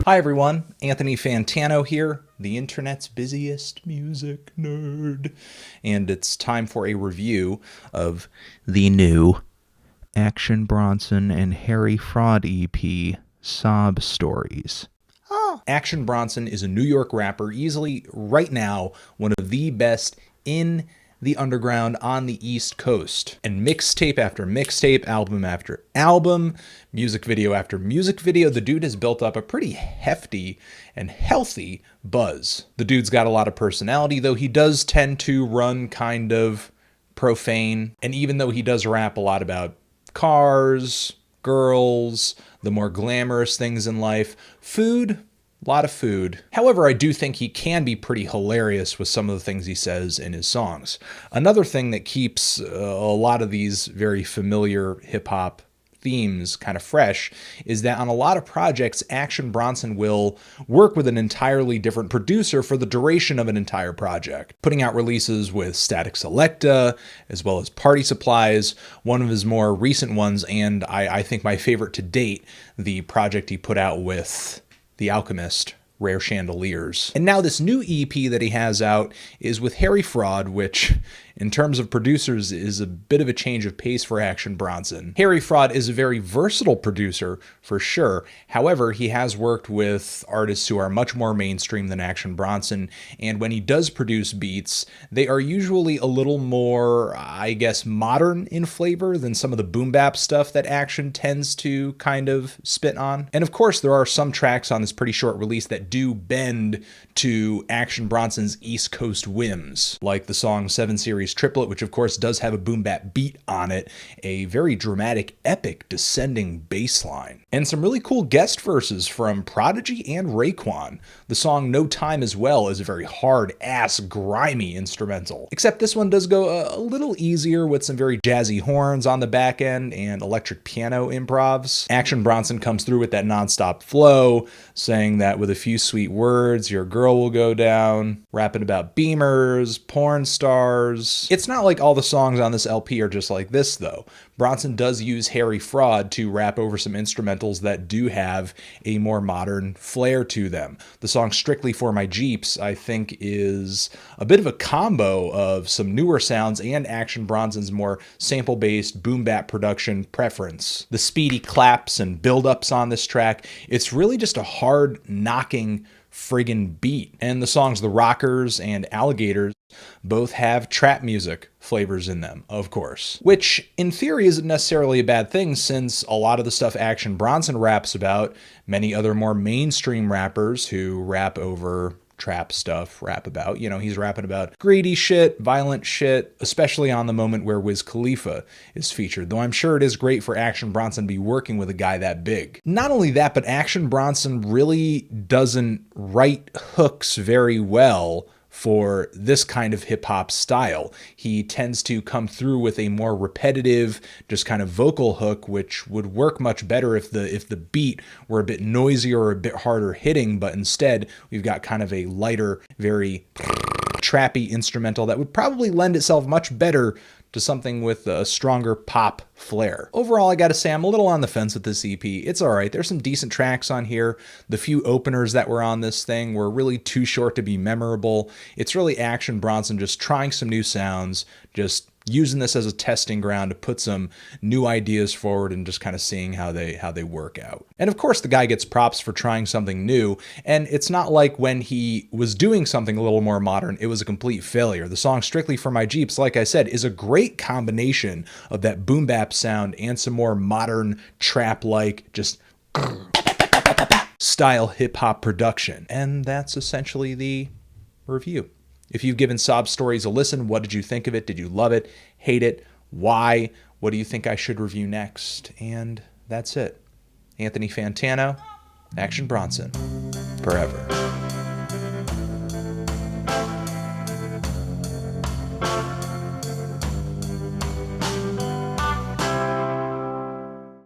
Hi everyone, Anthony Fantano here, the internet's busiest music nerd, and it's time for a review of the new Action Bronson and Harry Fraud EP, Saaab Stories. Action Bronson is a New York rapper, easily right now one of the best in the underground on the East Coast. And mixtape after mixtape, album after album, music video after music video, the dude has built up a pretty hefty and healthy buzz. The dude's got a lot of personality, though he does tend to run kind of profane. And even though he does rap a lot about cars, girls, the more glamorous things in life, food, a lot of food. However, I do think he can be pretty hilarious with some of the things he says in his songs. Another thing that keeps a lot of these very familiar hip-hop themes kind of fresh is that on a lot of projects, Action Bronson will work with an entirely different producer for the duration of an entire project, putting out releases with Static Selecta as well as Party Supplies. One of his more recent ones, and I think my favorite to date, the project he put out with The Alchemist, Rare Chandeliers. And now this new EP that he has out is with Harry Fraud, which in terms of producers is a bit of a change of pace for Action Bronson. Harry Fraud is a very versatile producer for sure. However, he has worked with artists who are much more mainstream than Action Bronson, and when he does produce beats, they are usually a little more, I guess, modern in flavor than some of the boom bap stuff that Action tends to kind of spit on. And of course, there are some tracks on this pretty short release that do bend to Action Bronson's East Coast whims, like the song 7 Series Triplet, which of course does have a boom bap beat on it, a very dramatic, epic descending bass line, and some really cool guest verses from Prodigy and Raekwon. The song No Time as well is a very hard ass grimy instrumental, except this one does go a little easier with some very jazzy horns on the back end and electric piano improvs. Action Bronson comes through with that nonstop flow, saying that with a few sweet words your girl will go down, rapping about beamers, porn stars. It's not like all the songs on this LP are just like this, though. Bronson does use Harry Fraud to rap over some instrumentals that do have a more modern flair to them. The song Strictly for My Jeeps, I think, is a bit of a combo of some newer sounds and Action Bronson's more sample-based boom bap production preference. The speedy claps and build-ups on this track, it's really just a hard knocking friggin' beat. And the songs The Rockers and Alligators both have trap music flavors in them, of course, which in theory isn't necessarily a bad thing, since a lot of the stuff Action Bronson raps about, many other more mainstream rappers who rap over trap stuff rap about. You know, he's rapping about greedy shit, violent shit, especially on the moment where Wiz Khalifa is featured, though I'm sure it is great for Action Bronson to be working with a guy that big. Not only that, but Action Bronson really doesn't write hooks very well for this kind of hip-hop style. He tends to come through with a more repetitive, just kind of vocal hook, which would work much better if the beat were a bit noisier or a bit harder hitting, but instead we've got kind of a lighter, very trappy instrumental that would probably lend itself much better to something with a stronger pop flair. Overall, I gotta say, I'm a little on the fence with this EP. It's alright, there's some decent tracks on here. The few openers that were on this thing were really too short to be memorable. It's really Action Bronson just trying some new sounds, just using this as a testing ground to put some new ideas forward and just kind of seeing how they work out. And of course, the guy gets props for trying something new, and it's not like when he was doing something a little more modern, it was a complete failure. The song Strictly for My Jeeps, like I said, is a great combination of that boom bap sound and some more modern trap-like, just style hip-hop production. And that's essentially the review. If you've given Saaab Stories a listen, what did you think of it? Did you love it? Hate it? Why? What do you think I should review next? And that's it. Anthony Fantano, Action Bronson, forever.